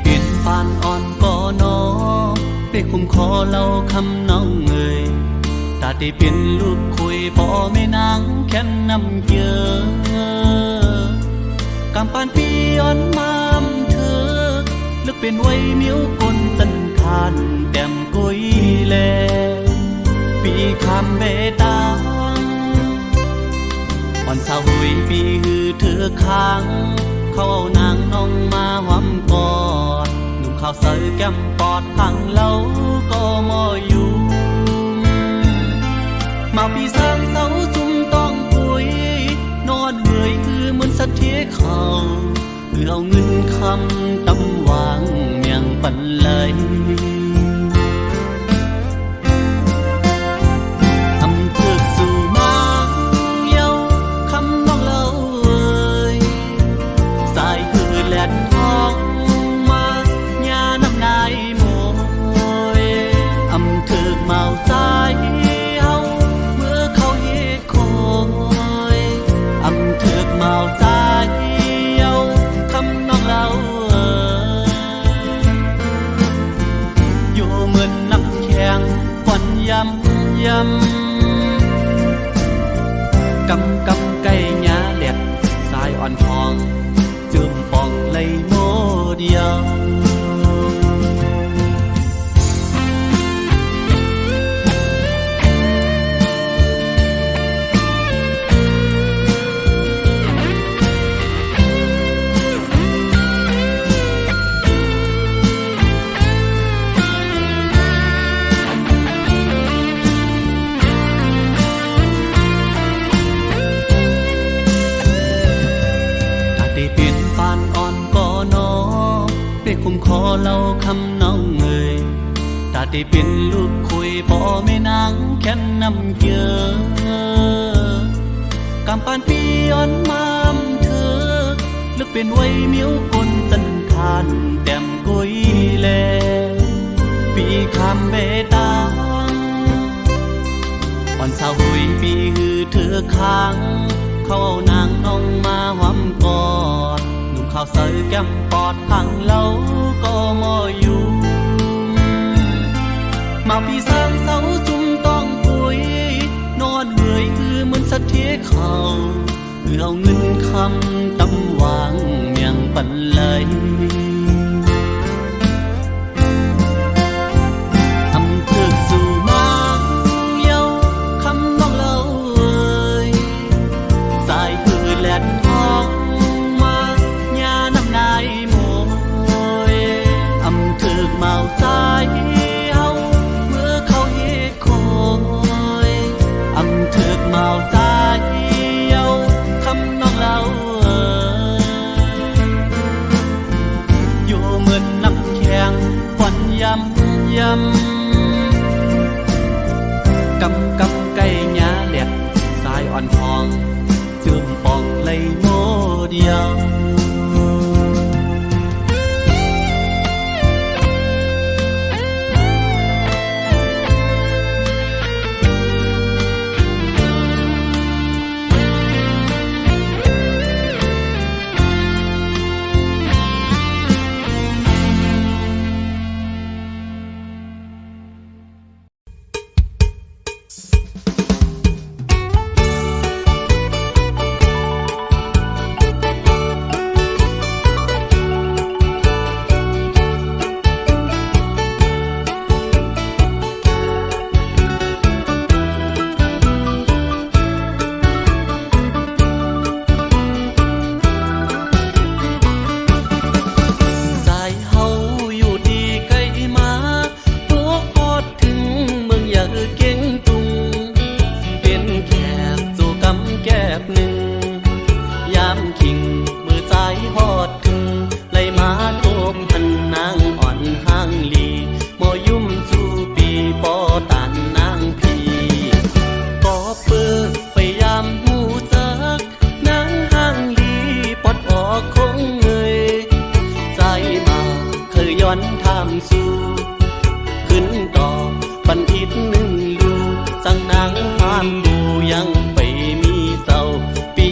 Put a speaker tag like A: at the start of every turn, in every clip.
A: เปลี่ยนปานอ่อนก่อนอไปคุมคอเล่าคำน้องเอ่ยตาได้เป็นลูกคุยพ่อแม่นางแค่นนำเยอะกำปานปีอ่อนมามเธอลึกเป็นไว้เมียวกลตันทานแต้มกุยแลปีคำเบตังอ่อนสาวหุยปีหือเธอค้างเขาเอานางน้องมาหอมกอดหนุ่มข้าวใส่แก้มปอดพังเล่าก็มออยู่มาปีสามเสาซุ่มต้องปุยนอนเหนื่อยคือเหมือนสัตว์ที่เขาเพื่อเอาเงินคำตำวางเมียงปันเลยเมาใจเฮาเมื่อเขาเฮ็ดคอยอำถึกเมาใจเฮาคำน้องเราอยู่เหมือนน้ำแข็งฝันยำกำไก่หญ้าแหลกสายอ่อนทองจืมปองเลยโมเดียวคุมคอเล่าคำน้องเอ่ยตาได้เป็นลูกคุยพ่อแม่นางแค่นนำเยอะกำปานปีอ่อนมามเธอลึกเป็นไว้เมียวกลตันทานแต้มกุยแลปีคำเบตังอ่อนสาวหุยปีหือเธอค้างเขาเอานางน้องมาหอมกอดข้าวใส่แก้มปอดพังเล่าก็มออยู่มาพี่สามเสาซุ่มต้องปุยนอนเหนื่อยคือเหมือนสัตว์ที่เขาเพื่อเอาเงินคำตำวางเมียงปันเลยอำเภอสู่นางเยาคำน้องเล่าเอ่ยสายคือแหลนทองนายโมยอำถึกเมาใจเฮาเมื่อเขาเฮ็ดคอยอำถึกเมาใจเฮาคำน้องเราอยู่เหมือนน้ำแข็งฝันยำไก่หญ้าแหลกสายอ่อนทองจืมปองเลยโมเดียว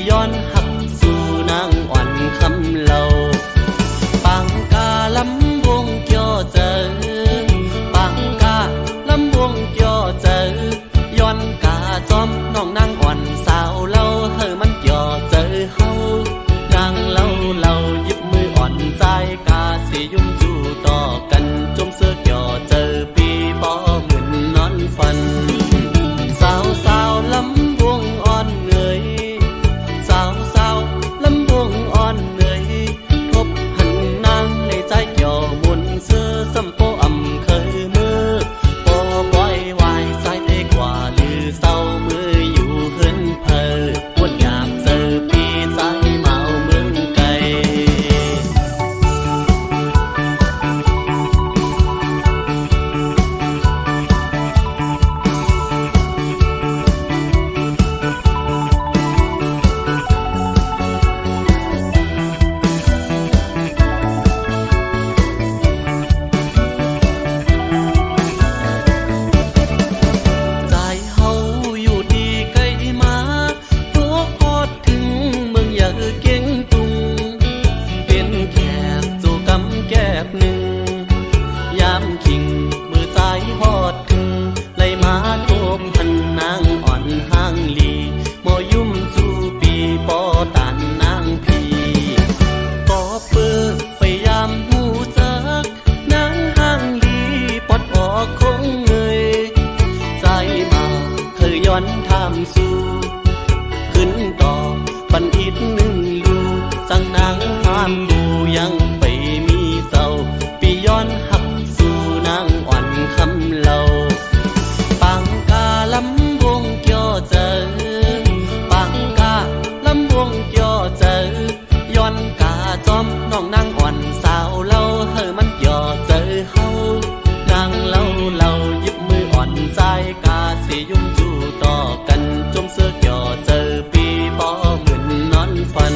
A: ย้อนหักสู่นางอ่อนคำเล่าปางกาลำ ใจกาสิยุ่งจู่ต่อกันจมเสื้อเกี่ยวเจอปีปอเหมือนนอนฝันสาวสาวลำวงอ่อนเหนื่อยสาวสาวลำวงอ่อนเหนื่อยทบหันนางเลยใจเกี่ยวมุนเสื้อสัมโปอำเคยมือปอปล่อยวายสายเตกว่าหรือเศร้ามืออยู่เฮินเพอวนอยากเจอปีสายเมาเมืองไกลใจเฮาอยู่ดีใกล้มาตัวพอดถึงเมืองอย่าเก่งตุงเป็นแขกสู่กำแกบหนึ่งยามคิงมือซ้ายพอดถึงไล่มาโทบพันนางอ่อนห้างลีมอยุ่มสู่ปีปอตานนางพีปอเปื้อพยายามหูจักนางห้างลีปอดออกคงเงยใจมาเคยย้อนทำสู่ขึ้นต่อปันอิดหนึ่งลูจังนางห้ามดูยังไปมีเศร้าปีย้อนหักสู่นางอ่อนคำเล่าปังกาลำวงเกี่ยวเจอปังกาลำวงเกี่ยวเจอย้อนกาจอมน้องนางอ่อนสาวเล่าเฮอมันเกี่ยวเจอเฮานางเล่าหยิบมืออ่อนใจกาสิยุ่งจู่ต่อกันจมเสื้อเกี่ยวเจอปีปอเหมือนนอนฝัน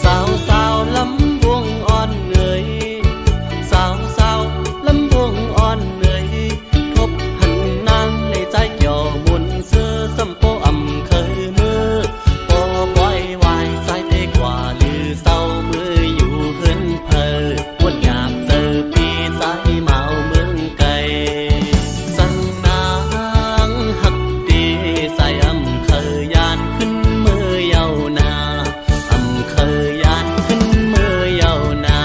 A: สาวสาวลำวงอ่อนเหนื่อยสาวสาวลำวงอ่อนเหนื่อยทบหันนางในใจเกี่ยวมุนเสื้อสัมโปอำเคยมือปอปล่อยวายสายเตกว่าหรือเศร้ามืออยู่เฮินเพอวนอยากเจอปีสายเมาเมืองไกลสั่งนางหักดีสายอำเคยยานขึ้นมือเยานาอำเคยยานขึ้นมือเยานา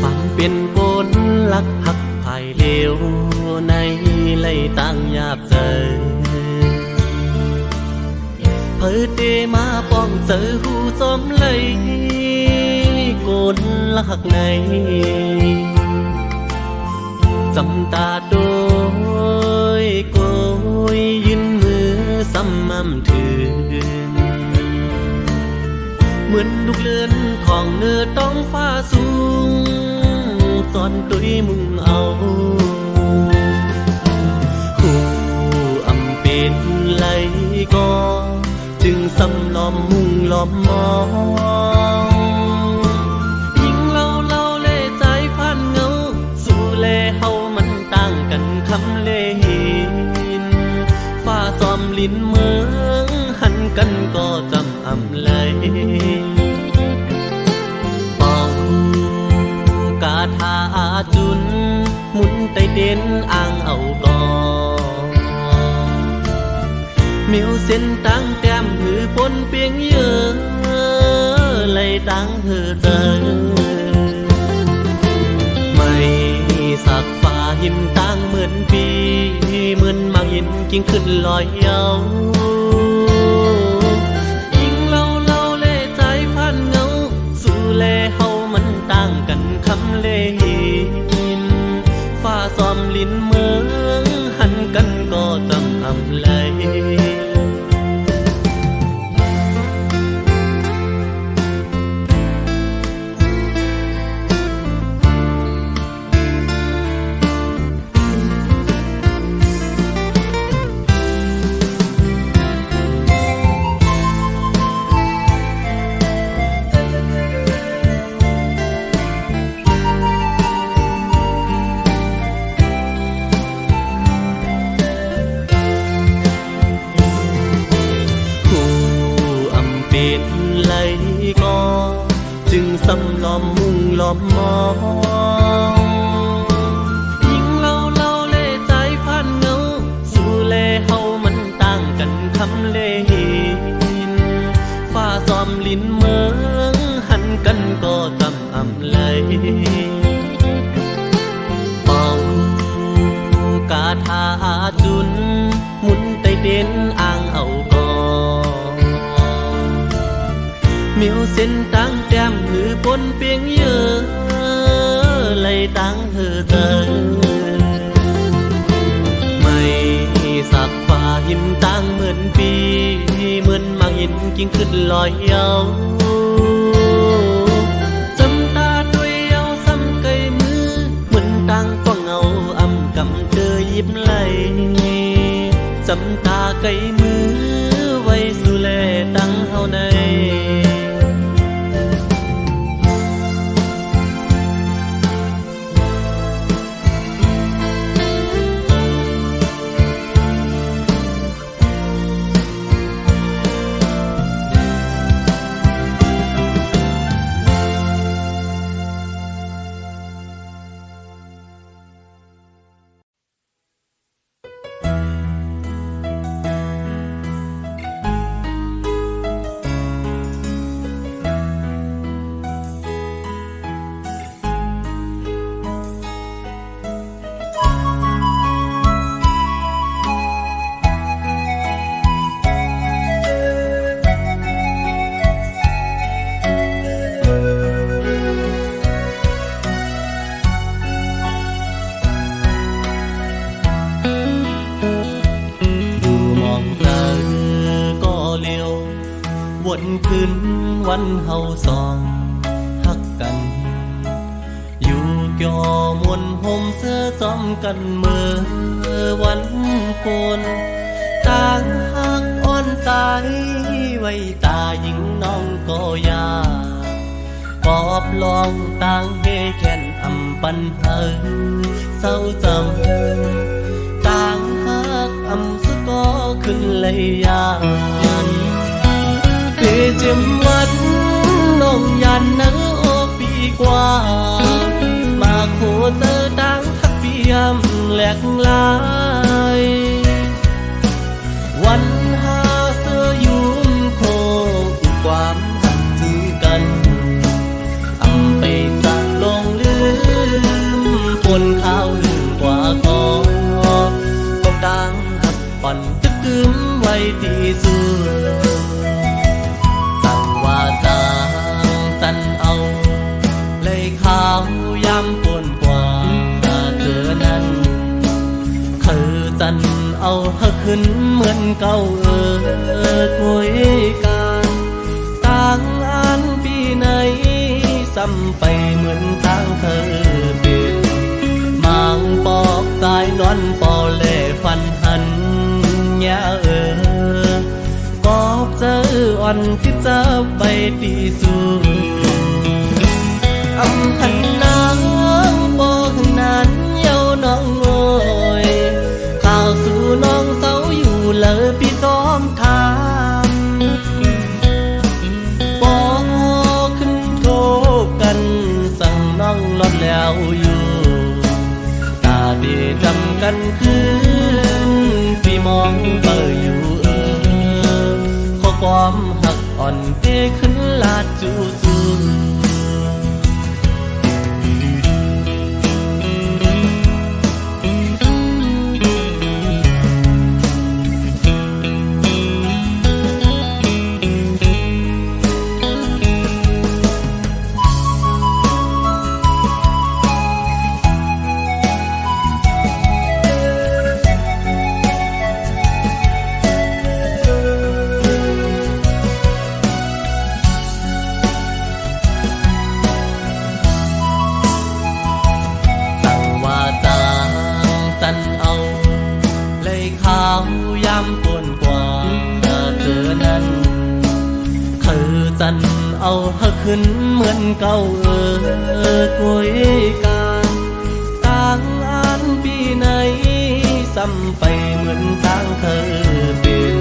A: ฟังเป็นบนลักหักภายเลวในไล่ตั้งหยาบเจอเพิดเดมาป้องเจอหูจอมเลยกนลักในจำตาโดยโกยยืนมือซ้ำมั่มถึงเหมือนลูกเลื่อนของเนื้อต้องฟ้าสูงตอนตุยมุงเอาหูอำเป็นไหลก็จึงซ้ำล้อมมุงล้อมมองยิ่งเล่าเล่ใจฟันเงาสู่เล่เฮามันต่างกันคำเล่หินฟ้าซ้อมลิ้นเมืองหันกันก็จำอำเลยเป่ากาทาจุนหมุนไตเด่นอ่างเอาก่อเมียวเส้นตั้งแต้มหือปนเปียงเยอะเลยตั้งเธอเจอไม่สักฟ้าหินตั้งเหมือนปีเหมือนมังหินกิ่งขึ้นลอยเยายิ่งเล่าเล่ใจพันเงาสู่เล่เฮามันต่างกันคำเล่หินฟ้าซ้อมลิ้นเมืองหันกันก็จำอำเลย สำล้อมมุ่งล้อมมองยิ่งเล่าเล่ใจผ่านเงาสู่เล่เฮามันต่างกันคำเล่หินฟ้าซ้อมลิ้นเมืองหันกันก็จำอำเลยเป่ากาทาจุนหมุนไตเด่นอ่างเอาก่อนมิวเส้นตั้งแต้มหือปนเปียงเยอะเลยตั้งเธอเจอไม่สักฟ้าหิมตั้งเหมือนปีเหมือนมังหินกิ่งขึ้นลอยเยาจำตาด้วยเอาซ้ำไกลมือเหมือนตั้งก็เงาอำกำเจอยิ้มไหลจำตาไกลมือไว้สุแลตั้งเฮาในวนคืนวันเฮาสองฮักกันอยู่เกี่ยวมวนห่มเสื้อจอมกันเมื่อวันโกนต่างฮักอ่อนตายไว้ตาหญิงน้องก็ยาปอบลองต่างเฮแค้นอำปันเฮาเศร้าจำต่างฮักอำสุดก็ขึ้นเลยยานเพื่อเจ็มวันน้องยันนังโอปีกว่ามาโคเจอดังฮักเปียมแหลกลายวันหาเสื้อยุ่มโคความหักจือกันอำไปจากลงลืมปนข้าวลืมกว่าก็ดังหักปั่นตึกกึมไว้ที่สุดตันเอาเลยขาวยำปนกว่าเธอนั้นคือตันเอาเฮาขึ้นเหมือนเก่าคุยกันต่างอันปีไหนซ้ำไปเหมือนต่างเธอเป็นมังปอกตายนอนปอเล่ฟันหันยาปอบเจออ่อนที่จะไปตีสู้อำหันนางบอกนั้นเย้าน้องโอยข่าวสู่น้องเศร้าอยู่เลยพี่ซ้อมทางบอกขึ้นโทบกันสั่งน้องลดแล้วอยู่ตาดีจำกันคืนพี่มองเบออยู่ข้อความหักอ่อนเตขึ้นลาดจูสูสันเอาเฮาขึ้นเหมือนเก่าคุยกันต่างอันปีไหนซ้ำไปเหมือนต่างเธอเป็น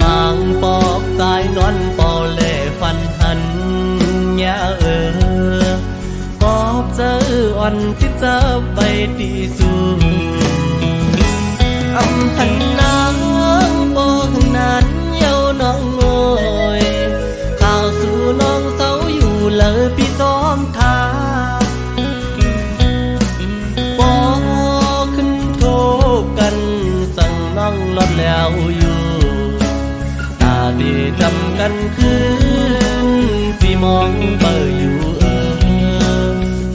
A: มังปอกตายนอนปอเล่ฟันหันย ยเกอบเจออ่อนที่เจอไปที่สูงอำหันนางบอกนั้นเย้าน้องโอยข่าวสู่น้องเศร้าอยู่เลยพี่ซ้อมทาบอกขึ้นโทกันสั่งน้องลดแล้วอยู่ตาดีจำกันคืนพี่มองเบออยู่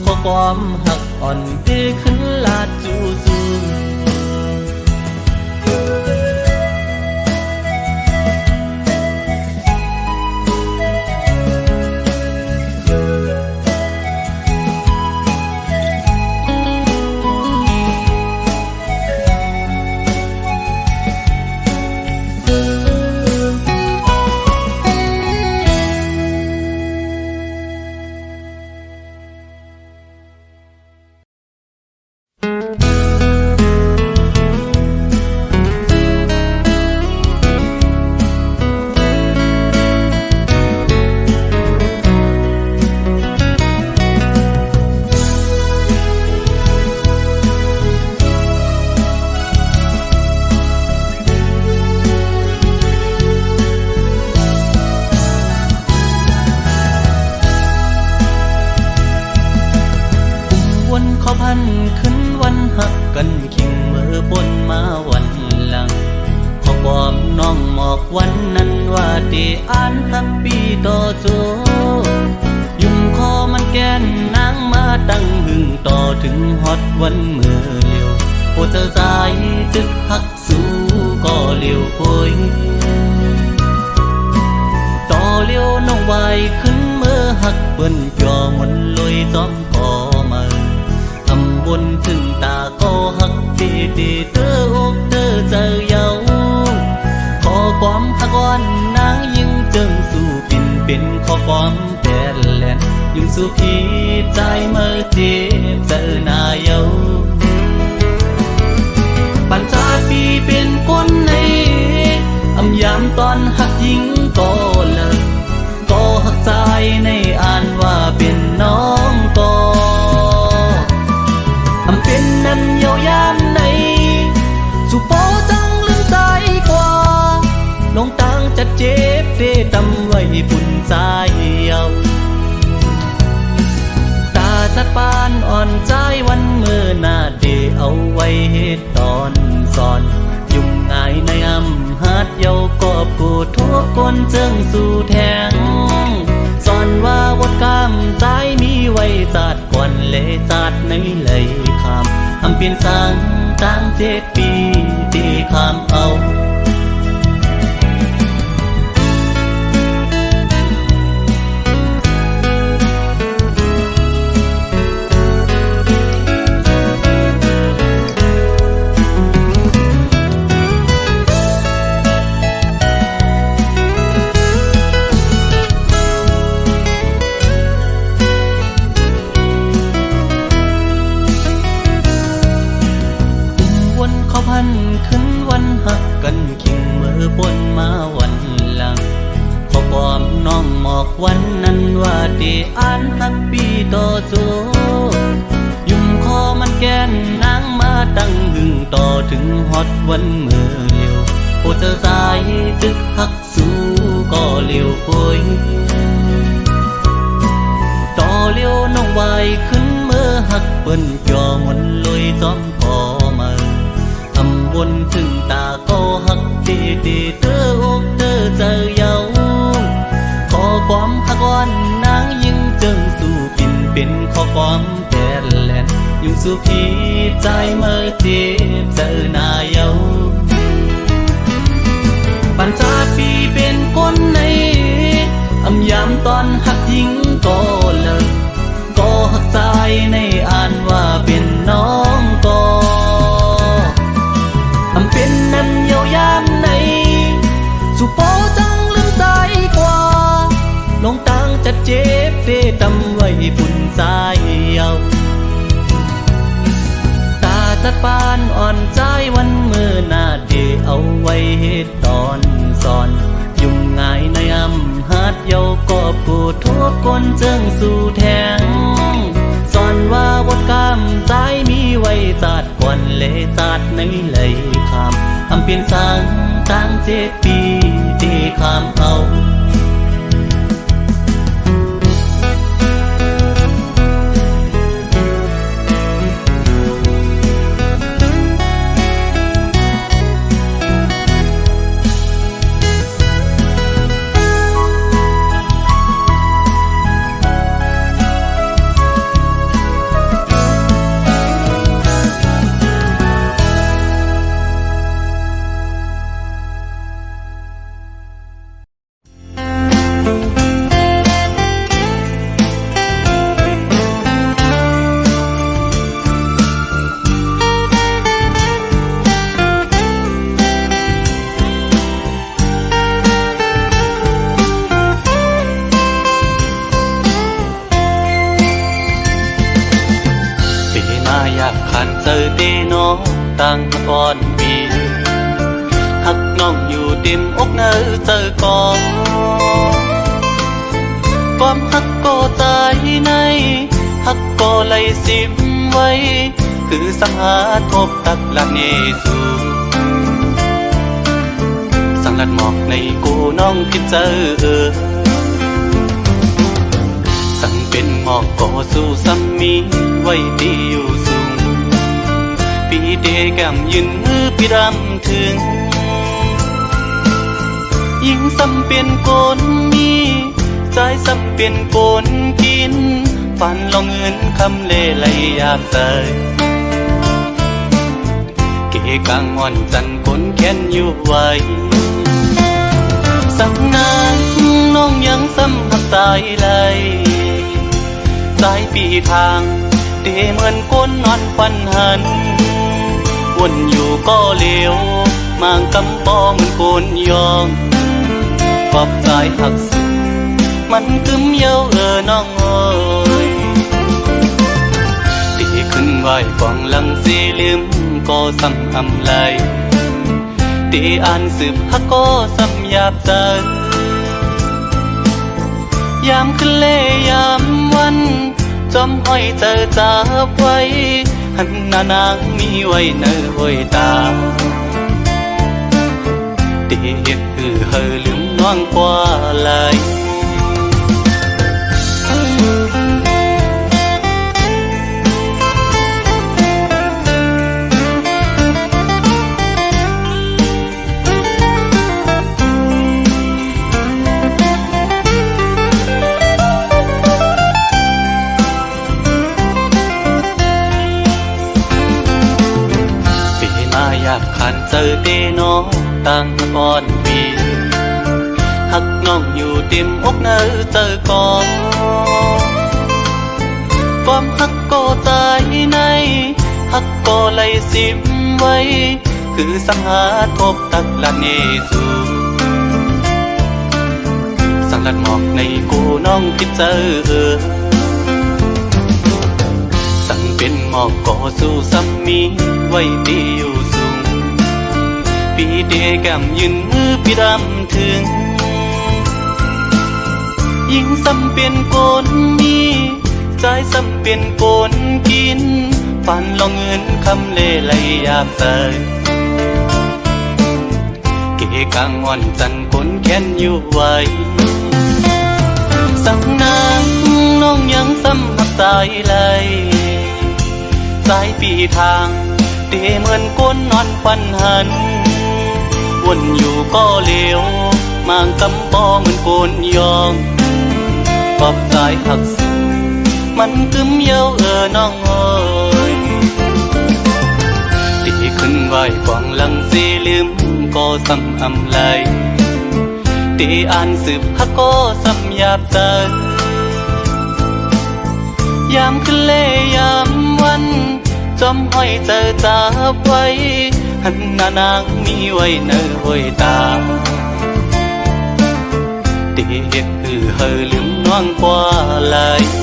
A: ขอความหักอ่อนที่ขึ้นลาดจูสูพันขึ้นวันหักกันขิงเมื่อบนมาวันหลังขอบอกน้องหมอกวันนั้นว่าที่อ่านทักปีต่อโจยุ่มคอมันแกนนางมาตั้งหึงต่อถึงฮอดวันเมื่อเลี้ยวโอเธอสายจึกหักสู้ก็เลี้ยวโอยต่อเลี้ยวน้องไว้ขึ้นเมื่อหักเปิ้นจอมนลอยซ้อมก่อมาบนถึงตาก็หักดีดีเธอกเธอเจอเยาขอความหักอ่อนนางยิ่งจึงสู่ปิ่นเป็นขอความแต่แลนยิ่งสู่พี่ใจเมื่อเจ็บเจอหน้าเยาปัญจาปีเป็นคนในอำยามตอนหักยิ่งก็เลิกก็หักใจในอ่านว่าเป็นน้องก็เป็นนั้นเยาวยามในสุโปจังลืมใจกว่าลงตังจะเจ็บเดตำไว้ปุ่นใจเยาตาจัดปานอ่อนใจวันเมื่อหน้าเดเอาไว้เหตุตอนสอนยุ่งง่ายในอำหัดเยากอบกูทุกคนเจิงสู่แทงสอนว่าวดกามใจมีไว้จัดก่อนเลยจัดในเลยคำอำเปลี่ยนสังตั้ง7 ปีที่คำเอาพันขึ้นวันหักกันขิงเมื่อบนมาวันหลังขอความน้องหมอกวันนั้นว่าที่อ่านหักปีต่อโจยุ่มคอมันแกนนางมาตั้งหึงต่อถึงฮอดวันเมื่อเลี้ยวโอเธอสายจึกหักสู้ก็เลี้ยวโอยต่อเลี้ยวน้องไว้ขึ้นเมื่อหักเปิ้นจอมนลอยซ้อมพอมาบนถึงตาก็หักดีดีเธอกเธอเจอเยาขอความหักอ่อนนางยิ่งจึงสู่ปิ่นเป็นขอความแต่แลนยิ่งสู่พี่ใจเมื่อเจ็บเจอหน้าเยาปัญจาปีเป็นคนในอำยามตอนหักยิ่งก็เลิกก็หักใจในอ่านว่าเป็นน้องก็อำเป็นนั้นเยาวยามในสุโปจังลืมใจกว่าลงตังจะเจ็บเดตำไว้ปุ่นใจเยาตาจัดปานอ่อนใจวันเมื่อหน้าเดเอาไว้เหตุตอนสอนยุ่งง่ายในอ ำฮัดเยากอบกูทุกคนเจิงสู่แทงสอนว่าบทกรรมใจมีไว้จัดก่อนเลจัดในเลยคำเปลี่ยนสังตั้ง7 ปีที่คำเอาอยากขันเจอเดน้องตั้งก่อนปีหักน้องอยู่เต็มอกเนอเจอกองความหักก็ใจในหักก็ไหลสิบไว้คือสังหาทบตักหลักเนสูสังลัดหมอกในกูน้องคิดเจอสั่งเป็นหมอกก็สู้ซ้ำมีไว้ดีอยู่สูงปีเดแก้มยืนมือพี่รำถึงยิ่งซ้ำเป็นคนมีใจซ้ำเป็นคนกินฝันลองเงินคำเล่ไหลยามใจเกกางอ่อนจันคนแค้นอยู่ไว้สังนานน้องยังซ้ำหักใจไหลสายปีทางเดเหมือนคนนอนฟันหันวนอยู่ก็เลวมางกำปอเหมือนคนยองปอบสายหักสุดมันกึมเย้าน้องเอ้ยตีขึ้นไหวกองหลังสีลืมก็ซ้ำอำไลตีอ่านสืบฮักก็ซ้ำหยาบใจยามขึ้นเล่ยามวันจอมห้อยเจอจับไว้หันหน้านางมีไว้เนื้อห้อยตาเตียดคือเฮอลืมน้องกว่าไหลอยากขันเจอเดน้องตั้งก่อนปีหักน้องอยู่เต็มอกเนอเจอกองความหักก็ใจในหักก็ไหลสิบไว้คือสังหาทบตักละเนสูสังลัดหมอกในกูน้องคิดเจอสั่งเป็นหมอกก็สู้ซ้ำมีไว้ดีอยู่สูงปีเดแก้มยืนมือพี่รำถึงยิ่งซ้ำเป็นคนมีใจซ้ำเป็นคนกินฝันลองเงินคำเล่ไหลยาบใจเกกางอ่อนจันคนแค้นอยู่ไว้สังนางน้องยังซ้ำหักใจไหลสายปีทางเตเหมือนคนนอนฟันหันวนอยู่ก็เลวมางกำปอเหมือนคนยองปอบสายหักสุดมันกึมเย้าน้องเอ้ยตีขึ้นไหวกองหลังสีลืมก็ซ้ำอำไลตีอ่านสืบฮักก็ซ้ำหยาบใจยามขึ้นเล่ยามวันจอมห้อยเจอจับไว้หันหน้านางมีไว้เนื้อห้อยตาเตียดคือเฮอลืมน้องกว่าไหล
B: เ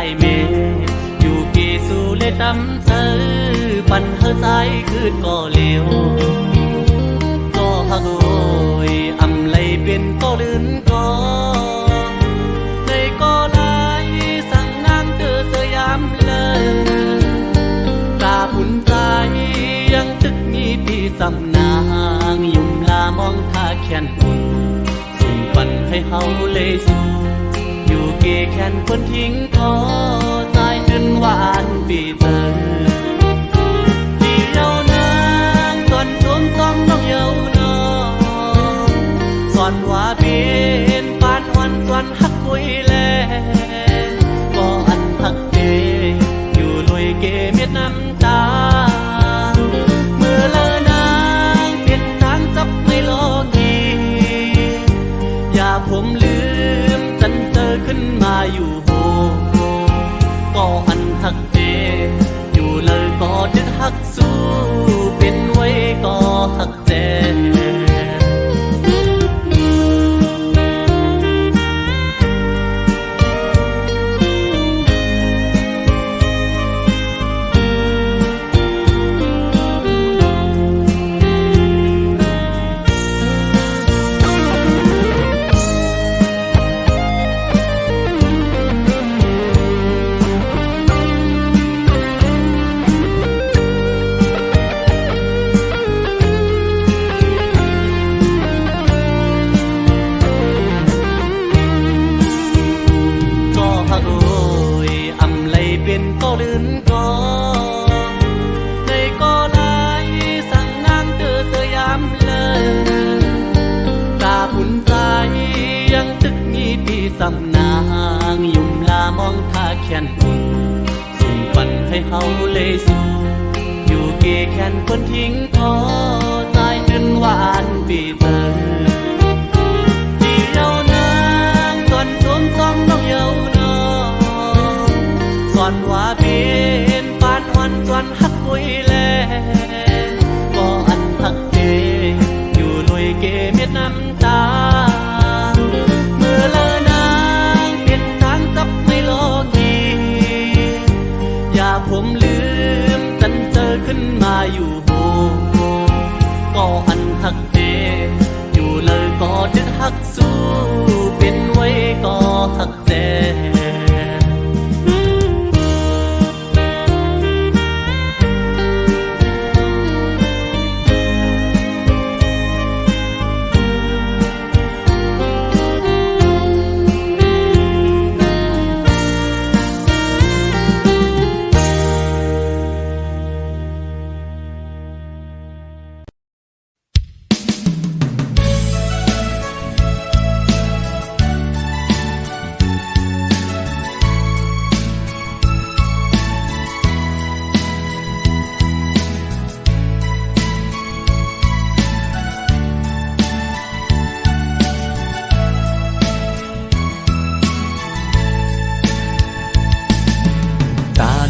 A: ายเมอยู่กี่สู่เลยตำเธอปันเธอใจคืนก็เลี้ยวก็ฮักโอยอำเลยเป็นก็ลื่นก็ในก็ลายสั่งนางเธอยามเลยตาปุ่นใจยังตึกมีพี่สำนางยุ่มลามองท่าแขนปุ่นส่งปันให้เฮาเลยสู่อยู่เกแขนคนทิ้งก็ตายจนหวานปีเธอที่เยาวนางก่อนชมต้องน้องเยาวนองสอนว่าเป็นปานอ่อนส่วนฮักคุยแลก็อันฮักเดอยู่ลอยเกเม็ดน้ำตาเมื่อเลอนางเป็นทางจับไม่โลกีอย่าผมลืมจันเจอขึ้นมาอยู่โหก็อันฮักเดอยู่เลยก็ดึกฮักสู้เป็นไว้ก็ฮักเดเป็นก็ลื่นก็ในก็ลายสั่งนางเธอยามเลยตาปุ่นใจยังตึกมีพี่สำนางยุ่มลามองท่าแขนปุ่นส่งปันให้เฮาเลยสู่อยู่เกแขนคนทิ้งก็ตายจนหวานปีเธอที่เยาวนางก่อนชมต้องน้องเยาวนองสอนว่าเป็นปานอ่อนส่วนฮักคุยแลก็อันฮักเดอยู่ลอยเกเม็ดน้ำตาเมื่อเลอนางเป็นทางจับไม่โลกีอย่าผมลืมจันเจอขึ้นมาอยู่โหก็อันฮักเดอยู่เลยก็ดึกฮักสู้เป็นไว้ก็ฮักเด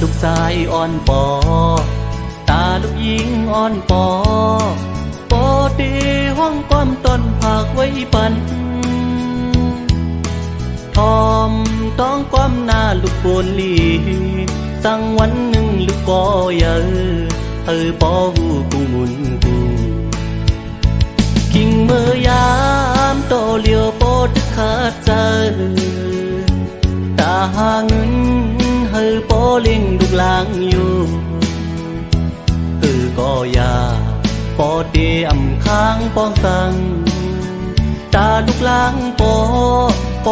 A: ลูกชายอ่อนปอตาลูกหญิงอ่อนปอปอตีห้องความต้นผากไว้ปันทอมต้องความหน้าลูกโบนลีตั้งวันหนึ่งลูกก็เยอะปอหูกูมุนกูกิ่งเมื่อยามโตเลียวปอดึกขาดใจตาหาเงินปอเลี้ยงลูกหลางอยู่ก็อย่าปอเดียมค้างปองสังตาลูกหลางป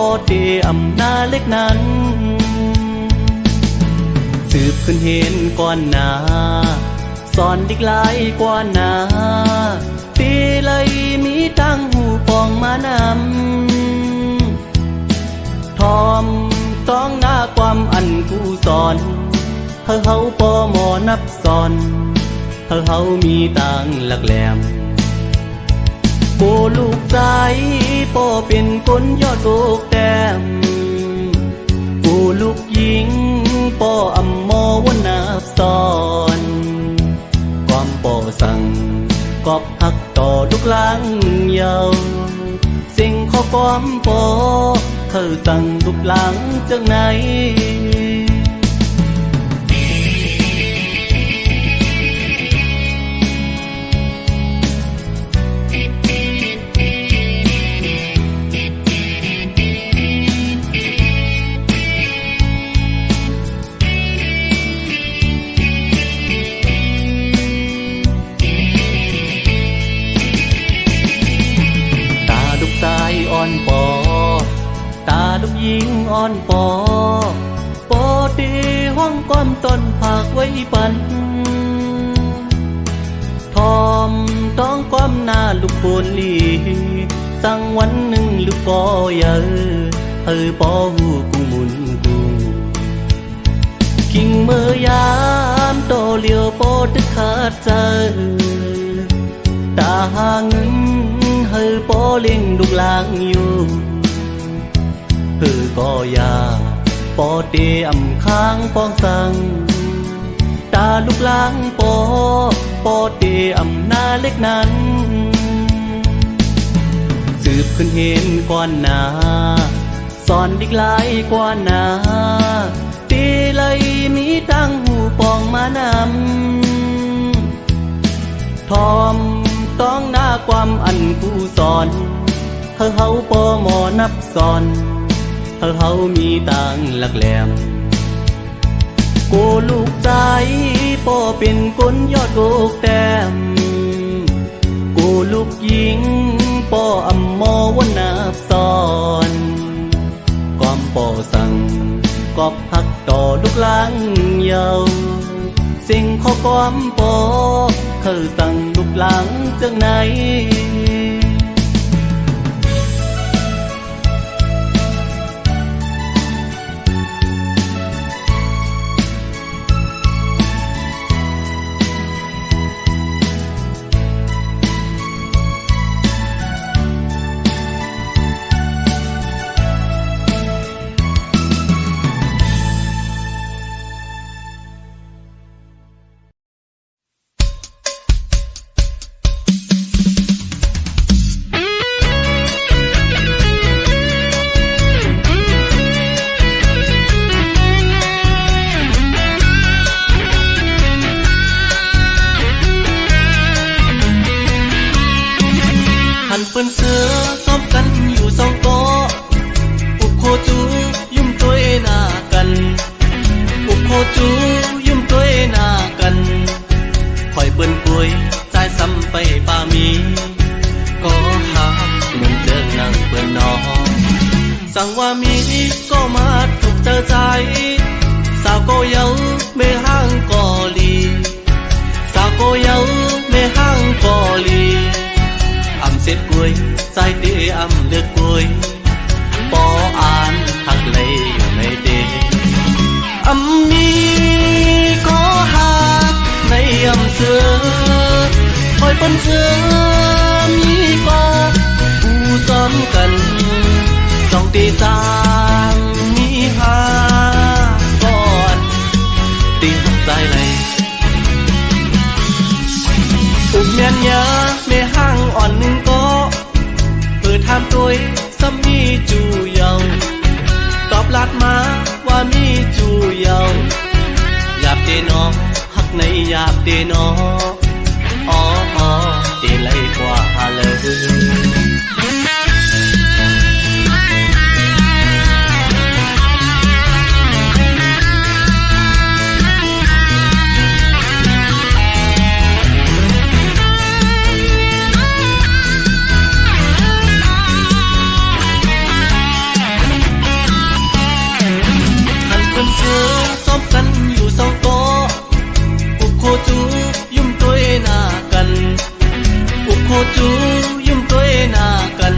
A: อเดียมหน้าเล็กนั้นสืบขึ้นเห็นก่อนหน้าสอนดิกหลายกว่าหน้าตีเลยมีตั้งหูปองมานำทอมต้องหน้าความอันกูสอนเฮาปอหมอนับสอนเฮามีตังหลักแหลมโปลูกใจปอเป็นคนยอดโลกแต้มโปลูกหญิงปออำมอวนนับสอนความปอสั่งกอบหักต่อลูกหลางเยาสิ่งข้อความปอสั่งลูกหลางจากไหน อนปอปอตีห้องก้อมต้นผักไว้ปันทอมต้องก้มหน้าลูกโคนลีสั่งวันหนึ่งลูกปอเยอะปอหูกูมุนกูคิงเมื่อยามโตเลียวปอตึกขาดใจตาหังปอเล่งลูกลางอยู่ก็ยาปอเตอำค้างปองสั่งตาลูกลางปอเตอำนาเล็กนั้นสืบขึ้นเห็นก่อนหน้าสอนดิกหลายกว่าหน้าตีเลยมีตั้งหูปองมานำทอมต้องหน้าความอันกูสอนเฮาปอหมอนับสอนเฮามีตังหลักแหลมกูลูกใจปอเป็นคนยอดโกกแต้มกูลูกหญิงปออำมอวันนับสอนก้อมปอสั่งกอบหักต่อลูกหลางเยาสิ่งข้อก้อมปอสั่งลูกหลางจังไหนเปิ้นเสือซ้อมกันอยู่สองโต๊ะอุกโคจูยุ่มตัวหน้ากันอุกโคจูยุ่มตัวหน้ากันคอยเปิ้นป่วยใจซ้ำไปป่ามีก็หาเหมือนเดิมนั่งเปิ้นนอนสั่งว่ามีก็มาถูกเจอใจสาวก็เยาไม่ห่างก็ลีสาวก็เยาไม่ห่างก็ลีเสร็จกล้วยใจเตะเลือกกล้วยปออ่านหักเลยอยู่ในเดมีก็หักในเสือคอยเป็นเสือมีก็ผู้ซ้อมกันจ้องตีจางมีหาก่อนตีหักใจเลยอุกเมียนยาไม่ห่างอ่อนหนึ่งก็เปิดทำตัวซ้ำมีจูเยาตอบลัดมาว่ามีจูเยาหยาบเตนอหักในหยาบเตนออ๋อเตไลกว่าเลยซ้อมกันอยู่สองโต๊ะอุกโคจูยุ่มตัวหน้ากันอุกโคจูยุ่มตัวหน้ากัน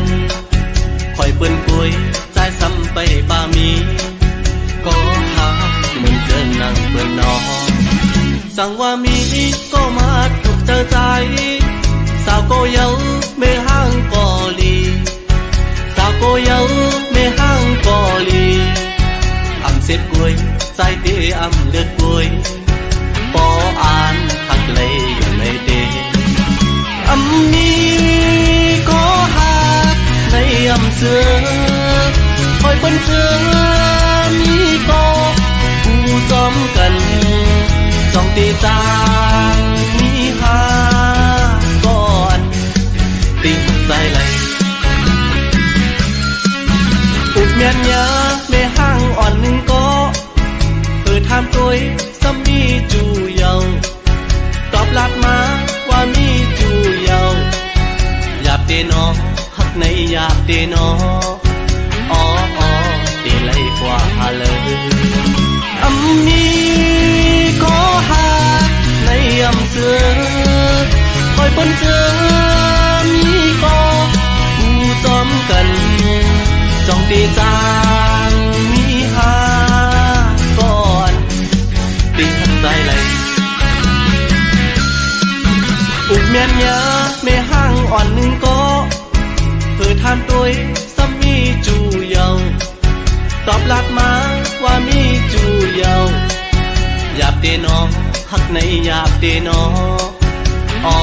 A: คอยเปิ้นป่วยใจซ้ำไปป่ามีก็หาเหมือนเดินนั่งเปิ้นนอนสั่งว่ามีก็มาถูกเจอใจสาวก็เยาไม่ห่างก็ลีสาวก็เยาไม่ห่างก็ลีเสร็จกล้วยใจเตะเลือดกล้วยปออ่านหักเลยอยู่ในเดมีก็หักในเสือคอยเป็นเสือมีก็ผู้ซ้อมกันจ้องตีจางมีหาก่อนตีใจเลยอุกเมียนยาไม่ห่างอ่อนหนึ่งก็ทำตัวซ้ำมีจูเยาตอบลัดมาว่ามีจูเยาหยาบเตนอหักในหยาบเตนออ๋อเตไลกว่า เลยอำนี้ขอหาในอำเสือคอยปนเจอมีก็ผู้จอมกันจองตีจางมีหาก่อนติดทันใจเลยอุกเมียนยาไม่ห่างอ่อนหนึ่งก็เพื่อทานตัวซ้ำมีจูเยาตอบลัดมาว่ามีจูเยาหยาบเตนอหักในหยาบเตนออ๋อ